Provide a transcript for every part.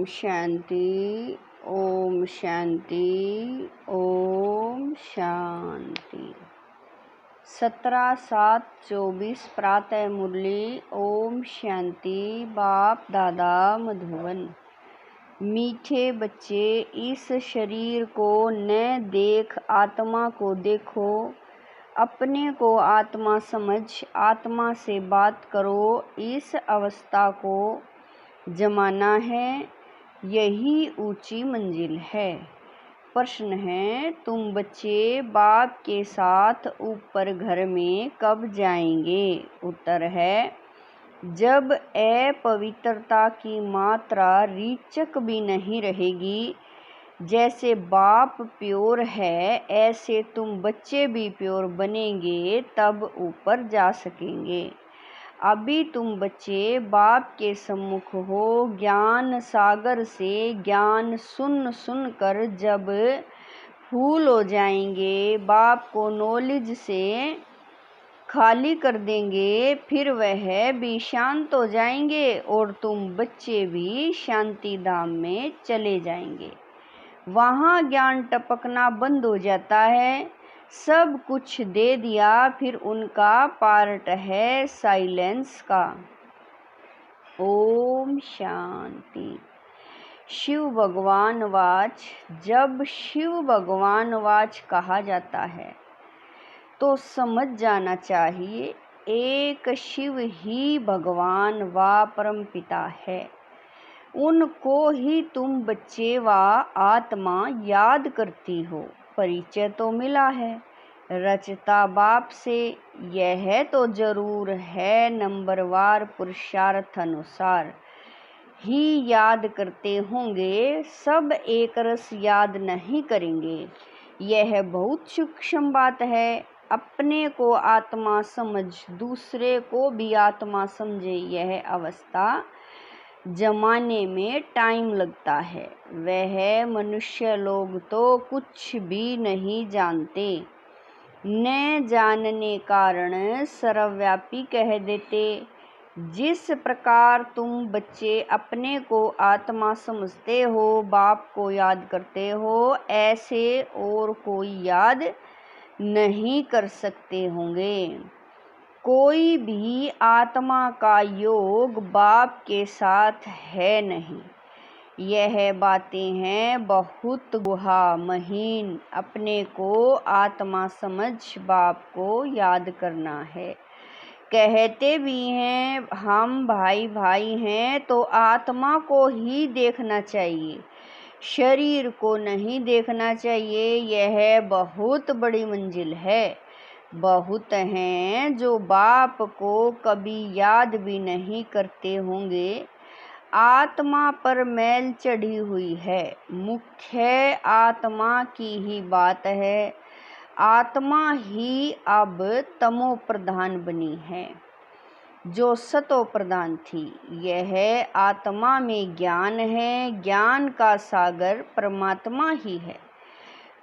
शांति। ओम शांति। ओम शांति। 17/7/24 प्रातः मुरली। ओम शांति। बाप दादा मधुबन। मीठे बच्चे, इस शरीर को न देख आत्मा को देखो। अपने को आत्मा समझ आत्मा से बात करो। इस अवस्था को जमाना है, यही ऊंची मंजिल है। प्रश्न है, तुम बच्चे बाप के साथ ऊपर घर में कब जाएंगे? उत्तर है, जब अपवित्रता की मात्रा रीचक भी नहीं रहेगी। जैसे बाप प्योर है, ऐसे तुम बच्चे भी प्योर बनेंगे, तब ऊपर जा सकेंगे। अभी तुम बच्चे बाप के सम्मुख हो। ज्ञान सागर से ज्ञान सुन सुन कर जब फूल हो जाएंगे, बाप को नॉलेज से खाली कर देंगे, फिर वह भी शांत हो जाएंगे और तुम बच्चे भी शांति धाम में चले जाएंगे। वहाँ ज्ञान टपकना बंद हो जाता है। सब कुछ दे दिया, फिर उनका पार्ट है साइलेंस का। ओम शांति। शिव भगवान वाच। जब शिव भगवान वाच कहा जाता है तो समझ जाना चाहिए, एक शिव ही भगवान व परमपिता है। उनको ही तुम बच्चे व आत्मा याद करती हो। परिचय तो मिला है रचता बाप से, यह तो जरूर है नंबरवार पुरुषार्थ अनुसार ही याद करते होंगे। सब एक रस याद नहीं करेंगे, यह बहुत सूक्ष्म बात है। अपने को आत्मा समझ दूसरे को भी आत्मा समझे, यह अवस्था जमाने में टाइम लगता है। वह मनुष्य लोग तो कुछ भी नहीं जानते, न जानने कारण सर्वव्यापी कह देते। जिस प्रकार तुम बच्चे अपने को आत्मा समझते हो, बाप को याद करते हो, ऐसे और कोई याद नहीं कर सकते होंगे। कोई भी आत्मा का योग बाप के साथ है नहीं। यह बातें हैं बहुत गुहा महीन। अपने को आत्मा समझ बाप को याद करना है। कहते भी हैं हम भाई भाई हैं, तो आत्मा को ही देखना चाहिए, शरीर को नहीं देखना चाहिए। यह बहुत बड़ी मंजिल है। बहुत हैं जो बाप को कभी याद भी नहीं करते होंगे। आत्मा पर मैल चढ़ी हुई है, मुख्य आत्मा की ही बात है। आत्मा ही अब तमो प्रधान बनी है, जो सतो प्रधान थी। यह आत्मा में ज्ञान है, ज्ञान का सागर परमात्मा ही है।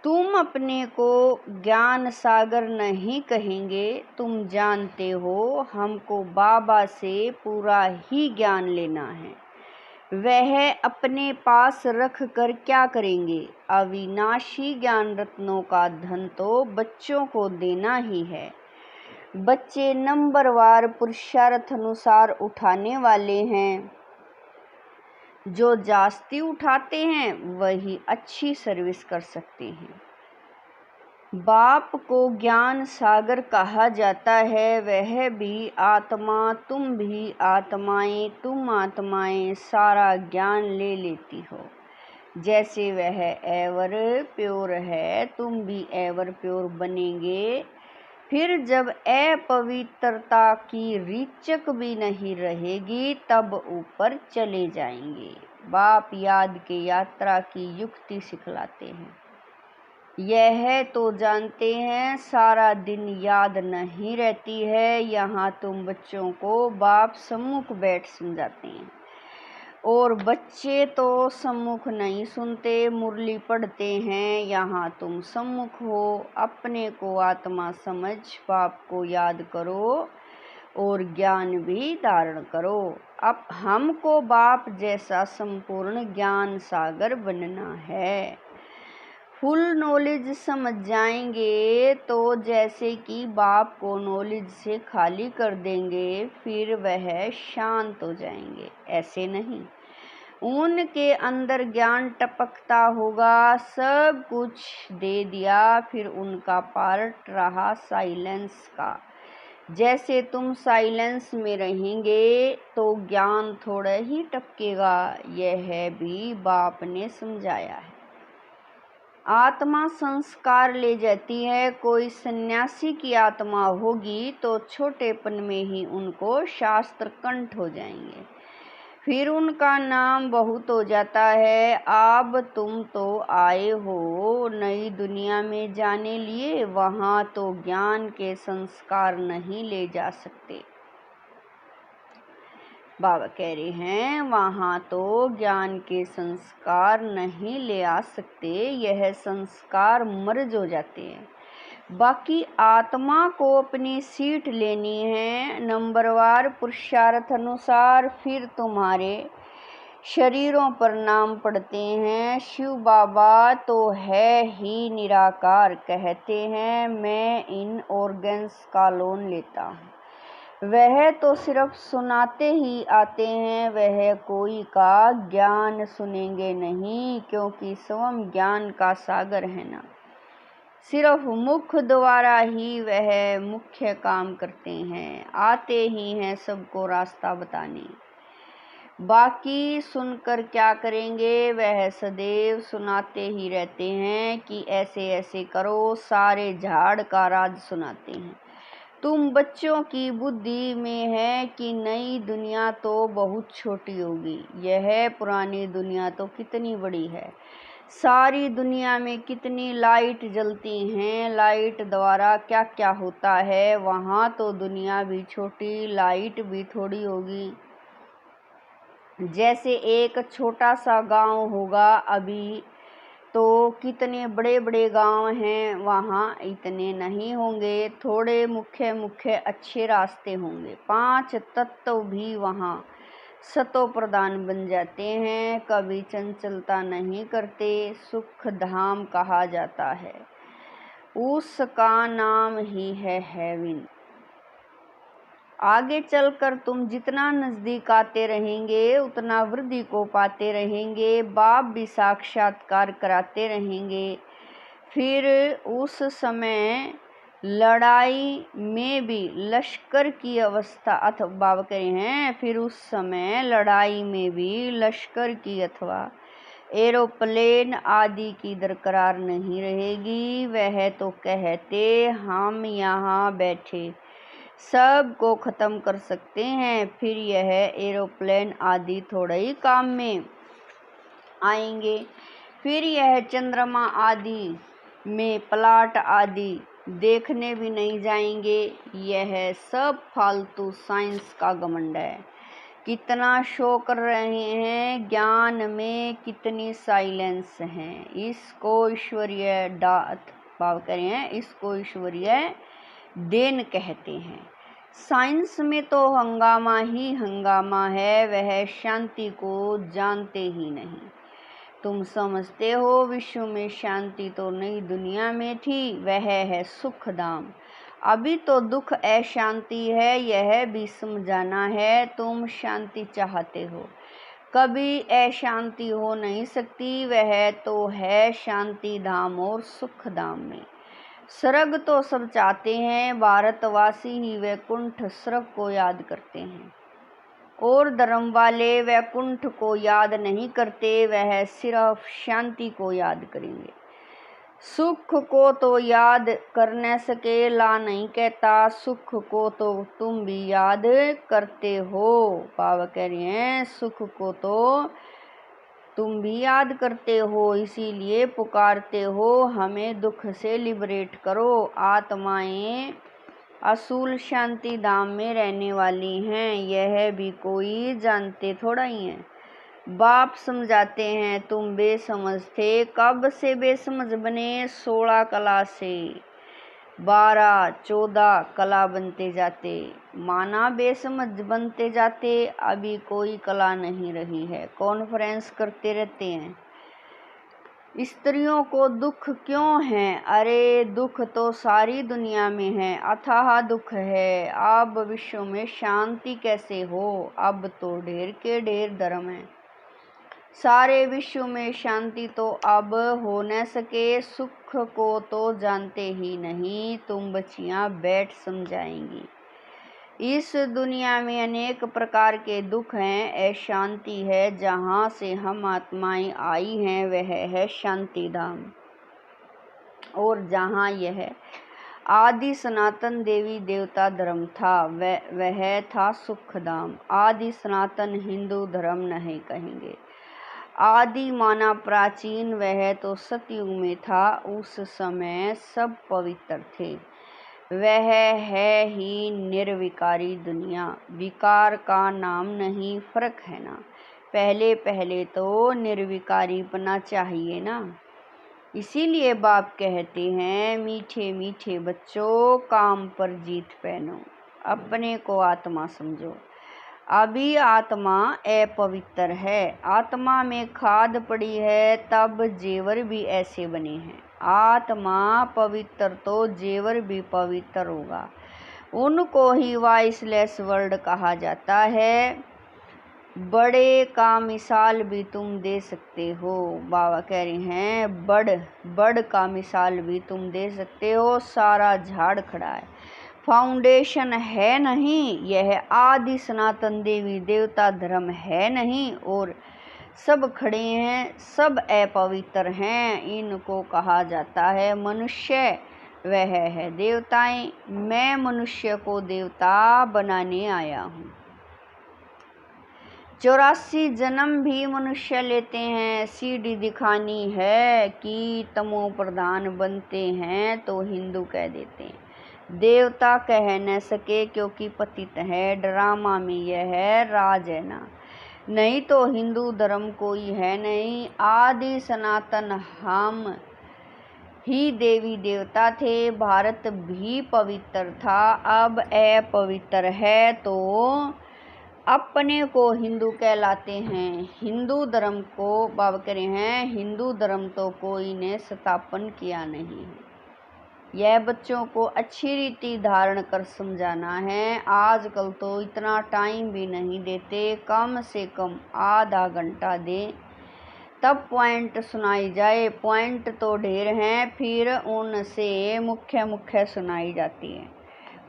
तुम अपने को ज्ञान सागर नहीं कहेंगे। तुम जानते हो हमको बाबा से पूरा ही ज्ञान लेना है। वह अपने पास रख कर क्या करेंगे? अविनाशी ज्ञान रत्नों का धन तो बच्चों को देना ही है। बच्चे नंबरवार पुरुषार्थ अनुसार उठाने वाले हैं। जो जास्ती उठाते हैं वही अच्छी सर्विस कर सकते हैं। बाप को ज्ञान सागर कहा जाता है। वह भी आत्मा, तुम भी आत्माएं, तुम आत्माएं सारा ज्ञान ले लेती हो। जैसे वह एवर प्योर है, तुम भी एवर प्योर बनेंगे। फिर जब अपवित्रता की रीचक भी नहीं रहेगी, तब ऊपर चले जाएंगे। बाप याद के यात्रा की युक्ति सिखलाते हैं। यह तो जानते हैं सारा दिन याद नहीं रहती है। यहाँ तुम बच्चों को बाप सम्मुख बैठ समझाते हैं, और बच्चे तो सम्मुख नहीं सुनते, मुरली पढ़ते हैं। यहाँ तुम सम्मुख हो। अपने को आत्मा समझ बाप को याद करो। और ज्ञान भी धारण करो। अब हमको बाप जैसा संपूर्ण ज्ञान सागर बनना है। फुल नॉलेज समझ जाएंगे तो जैसे कि बाप को नॉलेज से खाली कर देंगे, फिर वह शांत हो जाएंगे। ऐसे नहीं, उनके अंदर ज्ञान टपकता होगा, सब कुछ दे दिया, फिर उनका पार्ट रहा साइलेंस का। जैसे तुम साइलेंस में रहेंगे तो ज्ञान थोड़ा ही टपकेगा। यह भी बाप ने समझाया है। आत्मा संस्कार ले जाती है। कोई सन्यासी की आत्मा होगी तो छोटेपन में ही उनको शास्त्र कंठ हो जाएंगे, फिर उनका नाम बहुत हो जाता है। अब तुम तो आए हो नई दुनिया में जाने लिए, वहाँ तो ज्ञान के संस्कार नहीं ले जा सकते। बाबा कह रहे हैं वहाँ तो ज्ञान के संस्कार नहीं ले आ सकते, यह संस्कार मर्ज हो जाते हैं। बाकी आत्मा को अपनी सीट लेनी है नंबरवार पुरुषार्थ अनुसार। फिर तुम्हारे शरीरों पर नाम पड़ते हैं। शिव बाबा तो है ही निराकार, कहते हैं मैं इन ऑर्गन्स का लोन लेता हूँ। वह तो सिर्फ सुनाते ही आते हैं, वह कोई का ज्ञान सुनेंगे नहीं, क्योंकि स्वयं ज्ञान का सागर है ना। सिर्फ मुख द्वारा ही वह मुख्य काम करते हैं, आते ही हैं सबको रास्ता बताने। बाकी सुनकर क्या करेंगे, वह सदैव सुनाते ही रहते हैं कि ऐसे ऐसे करो, सारे झाड़ का राज सुनाते हैं। तुम बच्चों की बुद्धि में है कि नई दुनिया तो बहुत छोटी होगी, यह पुरानी दुनिया तो कितनी बड़ी है। सारी दुनिया में कितनी लाइट जलती हैं, लाइट द्वारा क्या क्या होता है। वहाँ तो दुनिया भी छोटी, लाइट भी थोड़ी होगी। जैसे एक छोटा सा गांव होगा अभी, तो कितने बड़े बड़े गांव हैं, वहाँ इतने नहीं होंगे, थोड़े मुख्य मुख्य अच्छे रास्ते होंगे। 5 तत्व भी वहाँ सतो प्रधान बन जाते हैं, कभी चंचलता नहीं करते, सुख धाम कहा जाता है। उसका नाम ही है हेवन। आगे चलकर तुम जितना नज़दीक आते रहेंगे उतना वृद्धि को पाते रहेंगे। बाप भी साक्षात्कार कराते रहेंगे। फिर उस समय लड़ाई में भी लश्कर की अवस्था अथवा बाबा कह रहे हैं, फिर उस समय लड़ाई में भी लश्कर की अथवा एरोप्लेन आदि की दरकार नहीं रहेगी। वह तो कहते हम यहाँ बैठे सब को ख़त्म कर सकते हैं, फिर यह एरोप्लेन आदि थोड़े ही काम में आएंगे। फिर यह चंद्रमा आदि में प्लाट आदि देखने भी नहीं जाएंगे। यह सब फालतू साइंस का घमंड है। कितना शो कर रहे हैं, ज्ञान में कितनी साइलेंस है। इसको ईश्वरीय दात भाव करें, इसको ईश्वरीय देन कहते हैं। साइंस में तो हंगामा ही हंगामा है, वह शांति को जानते ही नहीं। तुम समझते हो विश्व में शांति तो नई दुनिया में थी, वह है सुख धाम। अभी तो दुख अशांति है, यह भी समझाना है। तुम शांति चाहते हो, कभी अशांति हो नहीं सकती, वह तो है शांति धाम और सुख धाम में। स्वर्ग तो सब चाहते हैं, भारतवासी ही वैकुंठ स्वर्ग को याद करते हैं, और धर्म वाले वैकुंठ को याद नहीं करते, वह सिर्फ शांति को याद करेंगे। सुख को तो याद कर न सके, ला नहीं कहता, सुख को तो तुम भी याद करते हो। बाबा कह रहे हैं सुख को तो तुम भी याद करते हो, इसीलिए पुकारते हो हमें दुख से लिबरेट करो। आत्माएं असूल शांति धाम में रहने वाली हैं, यह भी कोई जानते थोड़ा ही है। बाप समझाते हैं तुम बेसमझ थे। कब से बेसमझ बने? 16 कला से। 12, 14 कला बनते जाते, माना बेसमझ बनते जाते, अभी कोई कला नहीं रही है। कॉन्फ्रेंस करते रहते हैं, स्त्रियों को दुख क्यों है? अरे दुख तो सारी दुनिया में है, अथाह दुख है। अब विश्व में शांति कैसे हो? अब तो ढेर के ढेर धर्म है, सारे विश्व में शांति तो अब हो न सके। सुख को तो जानते ही नहीं, तुम बच्चियां बैठ समझाएंगी। इस दुनिया में अनेक प्रकार के दुख हैं, अशांति है। जहाँ से हम आत्माएं आई हैं वह है शांति धाम, और जहाँ यह आदि सनातन देवी देवता धर्म था वह था सुख धाम। आदि सनातन हिंदू धर्म नहीं कहेंगे, आदि माना प्राचीन, वह तो सतयुग में था। उस समय सब पवित्र थे, वह है ही निर्विकारी दुनिया। विकार का नाम नहीं, फर्क है ना। पहले पहले तो निर्विकारी बना चाहिए ना। इसीलिए बाप कहते हैं, मीठे मीठे बच्चों काम पर जीत पहनो, अपने को आत्मा समझो। अभी आत्मा अपवित्र है, आत्मा में खाद पड़ी है, तब जेवर भी ऐसे बने हैं। आत्मा पवित्र तो जेवर भी पवित्र होगा। उनको ही वॉइसलेस वर्ड कहा जाता है। बड़े का मिसाल भी तुम दे सकते हो, बाबा कह रहे हैं बड़ का मिसाल भी तुम दे सकते हो। सारा झाड़ खड़ा है, फाउंडेशन है नहीं, यह आदि सनातन देवी देवता धर्म है नहीं, और सब खड़े हैं, सब अपवित्र हैं। इनको कहा जाता है मनुष्य, वह है देवताएं। मैं मनुष्य को देवता बनाने आया हूँ। 84 जन्म भी मनुष्य लेते हैं। सीढ़ी दिखानी है कि तमो प्रधान बनते हैं तो हिंदू कह देते हैं, देवता कह न सके क्योंकि पतित है। ड्रामा में यह है राज है ना, नहीं तो हिंदू धर्म कोई है नहीं। आदि सनातन हम ही देवी देवता थे, भारत भी पवित्र था, अब अपवित्र है तो अपने को हिंदू कहलाते हैं। हिंदू धर्म को बाबा कह रहे हैं, हिंदू धर्म तो कोई ने स्थापन किया नहीं है। यह बच्चों को अच्छी रीति धारण कर समझाना है। आजकल तो इतना टाइम भी नहीं देते, कम से कम आधा घंटा दें तब पॉइंट सुनाई जाए। पॉइंट तो ढेर हैं, फिर उनसे मुख्य मुख्य सुनाई जाती है।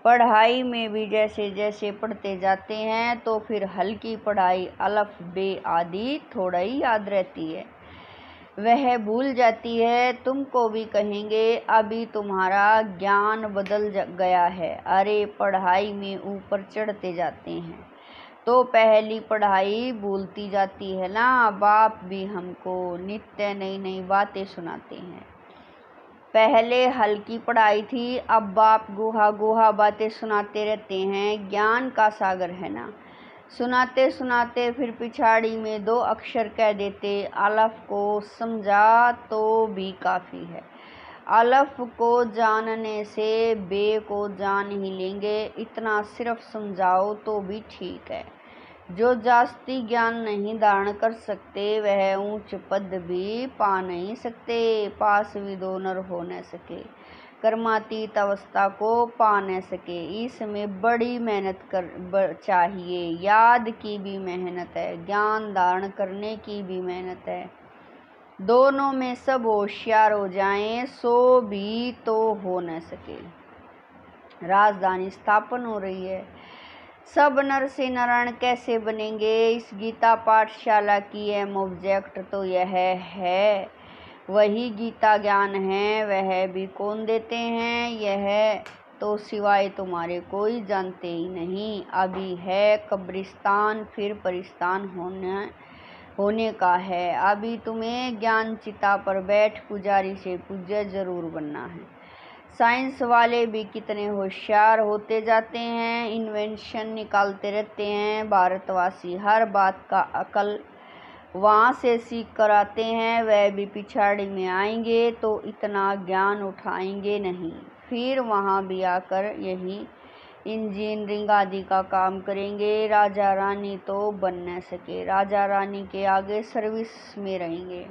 पढ़ाई में भी जैसे जैसे पढ़ते जाते हैं तो फिर हल्की पढ़ाई अलफ बे आदि थोड़ा ही याद रहती है, वह भूल जाती है। तुमको भी कहेंगे अभी तुम्हारा ज्ञान बदल गया है। अरे पढ़ाई में ऊपर चढ़ते जाते हैं तो पहली पढ़ाई भूलती जाती है ना। बाप भी हमको नित्य नई नई बातें सुनाते हैं। पहले हल्की पढ़ाई थी, अब बाप गुहा गुहा बातें सुनाते रहते हैं। ज्ञान का सागर है ना, सुनाते सुनाते फिर पिछाड़ी में 2 अक्षर कह देते। अलफ को समझा तो भी काफ़ी है, अलफ को जानने से बे को जान ही लेंगे। इतना सिर्फ समझाओ तो भी ठीक है। जो जास्ती ज्ञान नहीं धारण कर सकते वह ऊंच पद भी पा नहीं सकते। पास विदोनर हो न सके, कर्मातीत अवस्था को पा न सके। इसमें बड़ी मेहनत चाहिए, याद की भी मेहनत है, ज्ञान धारण करने की भी मेहनत है। दोनों में सब होशियार हो जाएं सो भी तो हो न सके। राजधानी स्थापन हो रही है, सब नर से नारायण कैसे बनेंगे? इस गीता पाठशाला की एम ऑब्जेक्ट तो यह है, वही गीता ज्ञान है। वह भी कौन देते हैं? यह तो सिवाय तुम्हारे कोई जानते ही नहीं। अभी है कब्रिस्तान, फिर परिस्तान होने का है। अभी तुम्हें ज्ञान चिता पर बैठ पुजारी से पूज्य जरूर बनना है। साइंस वाले भी कितने होशियार होते जाते हैं, इन्वेंशन निकालते रहते हैं। भारतवासी हर बात का अकल वहाँ से सीख कर आते हैं, वह भी पिछाड़ी में आएंगे तो इतना ज्ञान उठाएंगे नहीं। फिर वहाँ भी आकर यही इंजीनियरिंग आदि का काम करेंगे। राजा रानी तो बन न सके, राजा रानी के आगे सर्विस में रहेंगे,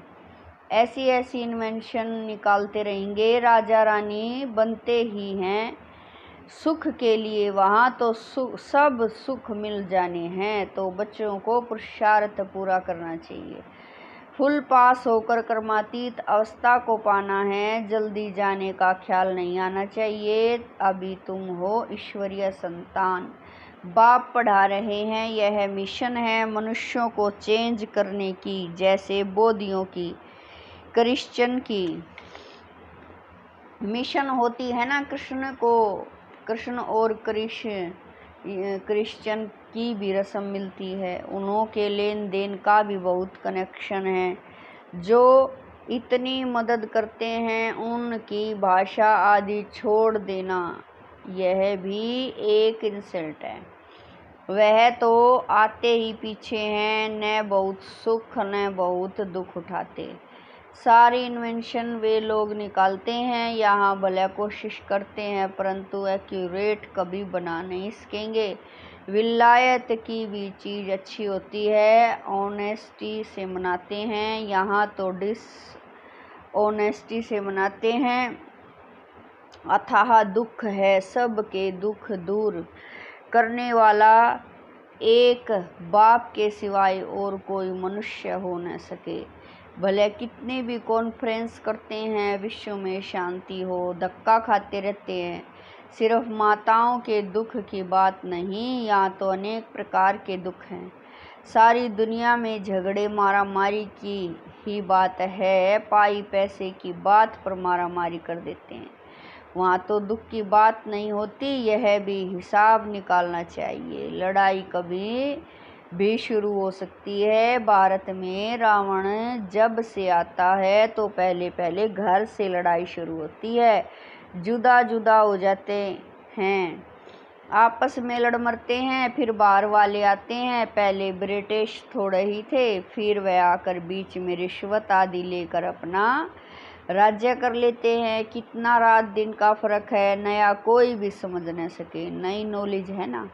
ऐसी ऐसी इन्वेंशन निकालते रहेंगे। राजा रानी बनते ही हैं सुख के लिए, वहाँ तो सब सुख मिल जाने हैं, तो बच्चों को पुरुषार्थ पूरा करना चाहिए। फुल पास होकर कर्मातीत अवस्था को पाना है, जल्दी जाने का ख्याल नहीं आना चाहिए। अभी तुम हो ईश्वरीय संतान, बाप पढ़ा रहे हैं, यह मिशन है मनुष्यों को चेंज करने की, जैसे बौद्धियों की, क्रिश्चियन की मिशन होती है ना। कृष्ण और क्रिश्चियन की भी रस्म मिलती है, उन्हों के लेन देन का भी बहुत कनेक्शन है। जो इतनी मदद करते हैं उनकी भाषा आदि छोड़ देना, यह भी एक इंसल्ट है। वह तो आते ही पीछे हैं, न बहुत सुख न बहुत दुख उठाते। सारी इन्वेंशन वे लोग निकालते हैं, यहाँ भला कोशिश करते हैं, परंतु एक्यूरेट कभी बना नहीं सकेंगे। विलायत की भी चीज़ अच्छी होती है, ऑनेस्टी से मनाते हैं, यहाँ तो डिसऑनेस्टी से मनाते हैं। अथाह दुख है, सबके दुख दूर करने वाला एक बाप के सिवाय और कोई मनुष्य हो न सके। भले कितने भी कॉन्फ्रेंस करते हैं, विश्व में शांति हो, धक्का खाते रहते हैं। सिर्फ माताओं के दुख की बात नहीं, यहाँ तो अनेक प्रकार के दुख हैं। सारी दुनिया में झगड़े मारामारी की ही बात है, पाई पैसे की बात पर मारामारी कर देते हैं। वहाँ तो दुख की बात नहीं होती, यह भी हिसाब निकालना चाहिए। लड़ाई कभी भी शुरू हो सकती है। भारत में रावण जब से आता है तो पहले पहले घर से लड़ाई शुरू होती है, जुदा जुदा हो जाते हैं, आपस में लड़ मरते हैं, फिर बाहर वाले आते हैं। पहले ब्रिटिश थोड़े ही थे, फिर वह आकर बीच में रिश्वत आदि लेकर अपना राज्य कर लेते हैं। कितना रात दिन का फर्क है, नया कोई भी समझ न सके। नई नॉलेज है ना,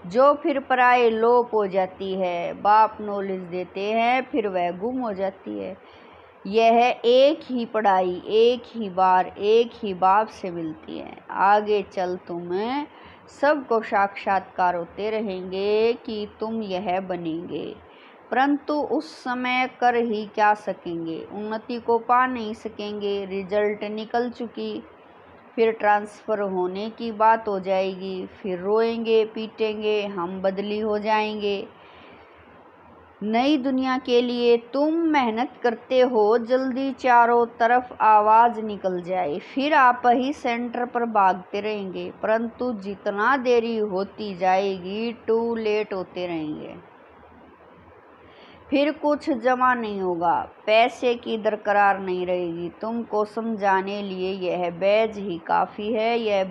जो फिर पराये लोप हो जाती है। बाप नॉलेज देते हैं, फिर वह गुम हो जाती है। यह एक ही पढ़ाई एक ही बार एक ही बाप से मिलती है। आगे चल तुम्हें सबको साक्षात्कार होते रहेंगे कि तुम यह बनेंगे, परंतु उस समय कर ही क्या सकेंगे, उन्नति को पा नहीं सकेंगे। रिजल्ट निकल चुकी, फिर ट्रांसफ़र होने की बात हो जाएगी, फिर रोएंगे पीटेंगे, हम बदली हो जाएंगे। नई दुनिया के लिए तुम मेहनत करते हो, जल्दी चारों तरफ आवाज़ निकल जाए, फिर आप ही सेंटर पर भागते रहेंगे, परंतु जितना देरी होती जाएगी टू लेट होते रहेंगे, फिर कुछ जमा नहीं होगा, पैसे की दरकार नहीं रहेगी। तुमको समझाने लिए यह बैज ही काफ़ी है। यह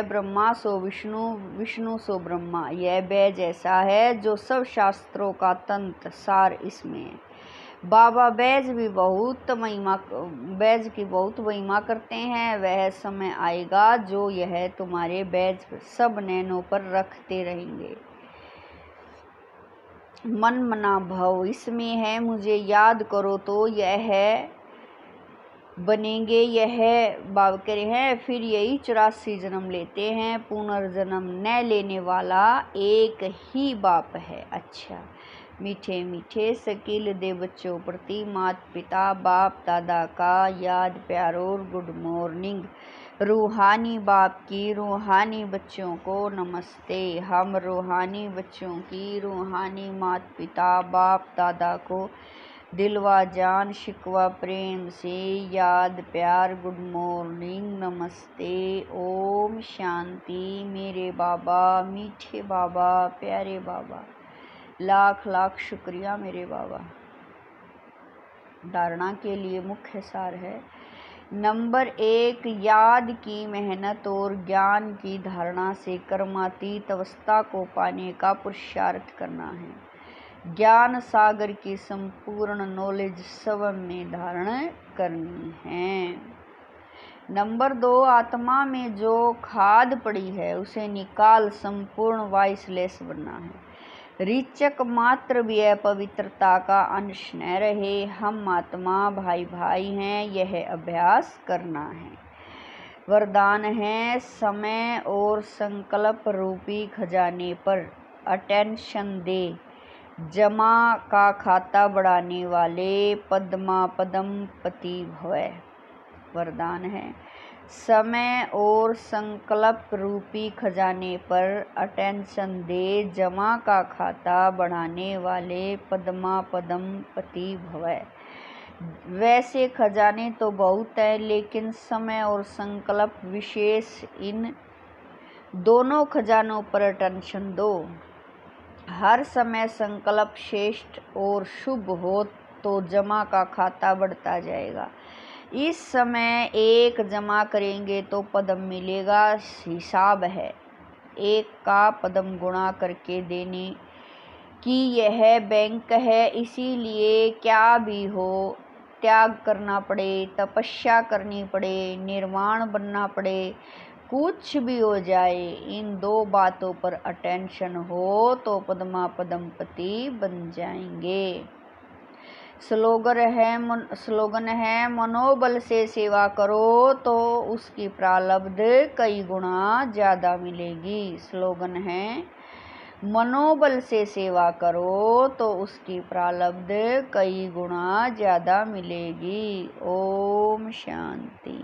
ब्रह्मा सो विष्णु, विष्णु सो ब्रह्मा। यह बैज ऐसा है जो सब शास्त्रों का तंत्र सार इसमें है। बाबा बैज की बहुत महिमा करते हैं। वह समय आएगा जो यह तुम्हारे बैज सब नैनों पर रखते रहेंगे। मन मना भव इसमें है, मुझे याद करो तो यह बनेंगे। यह बाब करे हैं, फिर यही 84 जन्म लेते हैं। पुनर्जन्म न लेने वाला एक ही बाप है। अच्छा, मीठे मीठे शकील दे बच्चों प्रति माता पिता बाप दादा का याद प्यार और गुड मॉर्निंग। रूहानी बाप की रूहानी बच्चों को नमस्ते। हम रूहानी बच्चों की रूहानी माता पिता बाप दादा को दिलवा जान शिकवा प्रेम से याद प्यार गुड मॉर्निंग नमस्ते। ओम शांति। मेरे बाबा मीठे बाबा प्यारे बाबा, लाख लाख शुक्रिया मेरे बाबा। धारणा के लिए मुख्य सार है। नंबर 1, याद की मेहनत और ज्ञान की धारणा से कर्मातीत अवस्था को पाने का पुरुषार्थ करना है। ज्ञान सागर की संपूर्ण नॉलेज सब में धारण करनी है। नंबर 2, आत्मा में जो खाद पड़ी है उसे निकाल संपूर्ण वाइसलेस बनना है। ऋचक मात्र भी पवित्रता का अंश न रहे। हम आत्मा भाई भाई हैं, यह अभ्यास करना है। वरदान है, समय और संकल्प रूपी खजाने पर अटेंशन दे। जमा का खाता बढ़ाने वाले पद्मा पदम पति भवै। वरदान है, समय और संकल्प रूपी खजाने पर अटेंशन दे। जमा का खाता बढ़ाने वाले पद्मा पदम पति भवै। वैसे खजाने तो बहुत हैं, लेकिन समय और संकल्प विशेष। इन दोनों खजानों पर अटेंशन दो। हर समय संकल्प श्रेष्ठ और शुभ हो तो जमा का खाता बढ़ता जाएगा। इस समय 1 जमा करेंगे तो पदम मिलेगा। हिसाब है 1 का पदम गुणा करके देने की यह बैंक है। इसीलिए क्या भी हो, त्याग करना पड़े, तपस्या करनी पड़े, निर्वाण बनना पड़े, कुछ भी हो जाए, इन 2 बातों पर अटेंशन हो तो पद्मा पदमपति बन जाएंगे। स्लोगन है, मनोबल से सेवा करो तो उसकी प्रारब्ध कई गुना ज़्यादा मिलेगी। स्लोगन है, मनोबल से सेवा करो तो उसकी प्रारब्ध कई गुना ज़्यादा मिलेगी। ओम शांति।